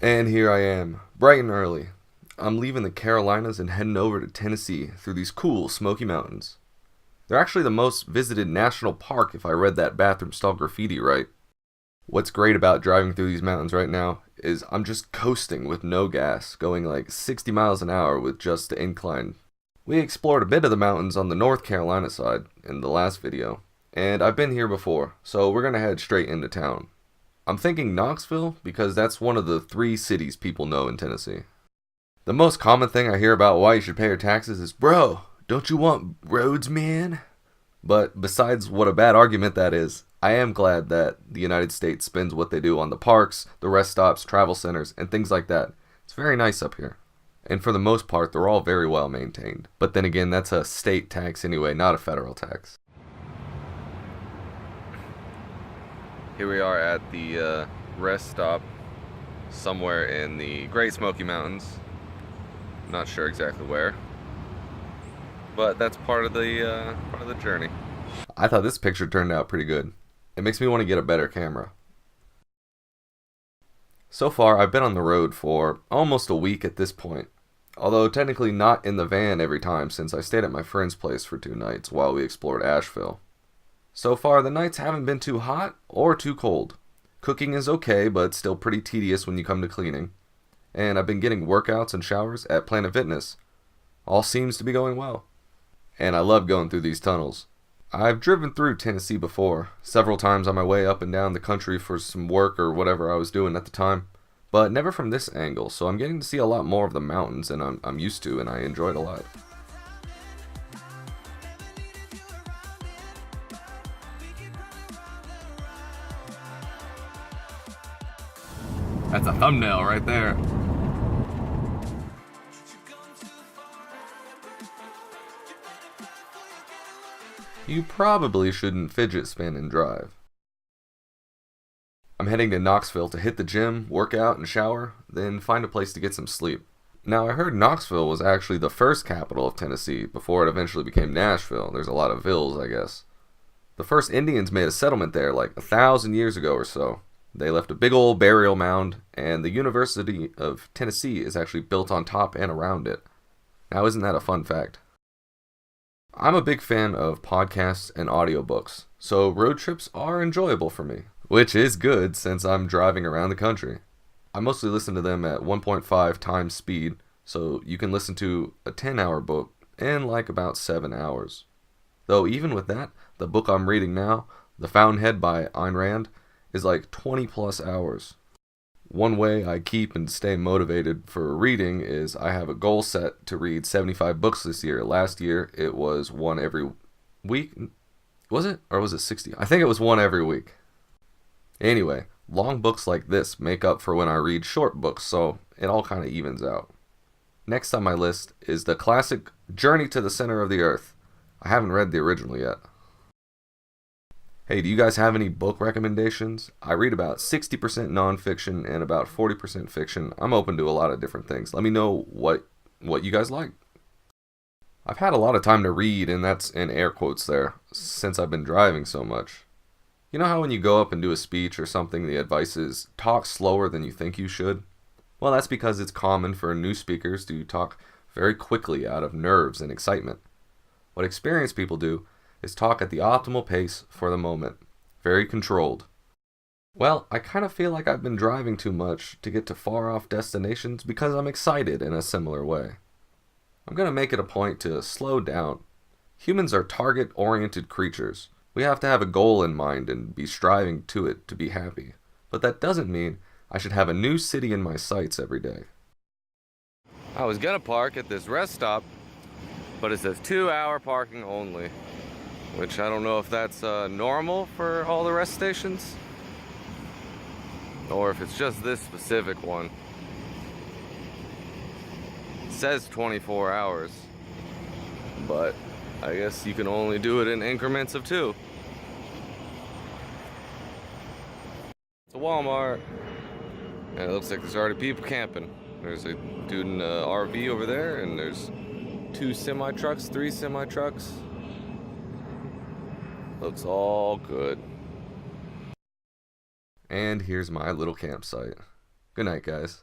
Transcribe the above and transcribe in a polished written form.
And here I am, bright and early. I'm leaving the Carolinas and heading over to Tennessee through these cool Smoky Mountains. They're actually the most visited national park if I read that bathroom stall graffiti right. What's great about driving through these mountains right now is I'm just coasting with no gas, going like 60 miles an hour with just the incline. We explored a bit of the mountains on the North Carolina side in the last video, and I've been here before, so we're gonna head straight into town. I'm thinking Knoxville because that's one of the 3 cities people know in Tennessee. The most common thing I hear about why you should pay your taxes is, bro, don't you want roads, man? But besides what a bad argument that is, I am glad that the United States spends what they do on the parks, the rest stops, travel centers, and things like that. It's very nice up here. And for the most part, they're all very well maintained. But then again, that's a state tax anyway, not a federal tax. Here we are at the rest stop somewhere in the Great Smoky Mountains. Not sure exactly where, but that's part of the journey. I thought this picture turned out pretty good. It makes me want to get a better camera. So far, I've been on the road for almost a week at this point, although technically not in the van every time since I stayed at my friend's place for 2 nights while we explored Asheville. So far, the nights haven't been too hot or too cold. Cooking is okay, but still pretty tedious when you come to cleaning. And I've been getting workouts and showers at Planet Fitness. All seems to be going well. And I love going through these tunnels. I've driven through Tennessee before, several times on my way up and down the country for some work or whatever I was doing at the time, but never from this angle, so I'm getting to see a lot more of the mountains than I'm used to, and I enjoy it a lot. That's a thumbnail right there. You probably shouldn't fidget spin and drive. I'm heading to Knoxville to hit the gym, work out, and shower, then find a place to get some sleep. Now, I heard Knoxville was actually the first capital of Tennessee before it eventually became Nashville. There's a lot of vills, I guess. The first Indians made a settlement there like 1,000 years ago or so. They left a big old burial mound, and the University of Tennessee is actually built on top and around it. Now, isn't that a fun fact? I'm a big fan of podcasts and audiobooks, so road trips are enjoyable for me, which is good since I'm driving around the country. I mostly listen to them at 1.5 times speed, so you can listen to a 10-hour book in like about 7 hours. Though even with that, the book I'm reading now, The Fountainhead by Ayn Rand, is like 20 plus hours. One way I keep and stay motivated for reading is I have a goal set to read 75 books this year. Last year it was one every week. Was it? Or was it 60? I think it was one every week. Anyway, long books like this make up for when I read short books, so it all kind of evens out. Next on my list is the classic Journey to the Center of the Earth. I haven't read the original yet. Hey, do you guys have any book recommendations? I read about 60% nonfiction and about 40% fiction. I'm open to a lot of different things. Let me know what you guys like. I've had a lot of time to read, and that's in air quotes there, since I've been driving so much. You know how when you go up and do a speech or something, the advice is talk slower than you think you should? Well, that's because it's common for new speakers to talk very quickly out of nerves and excitement. What experienced people do is talk at the optimal pace for the moment, very controlled. Well, I kind of feel like I've been driving too much to get to far off destinations because I'm excited in a similar way. I'm going to make it a point to slow down. Humans are target-oriented creatures. We have to have a goal in mind and be striving to it to be happy. But that doesn't mean I should have a new city in my sights every day. I was going to park at this rest stop, but it says 2-hour parking only. Which I don't know if that's normal for all the rest stations, or if it's just this specific one. It says 24 hours, but I guess you can only do it in increments of 2. It's a Walmart, and it looks like there's already people camping. There's a dude in an RV over there, and there's 2 semi-trucks, 3 semi-trucks. Looks all good. And here's my little campsite. Good night, guys.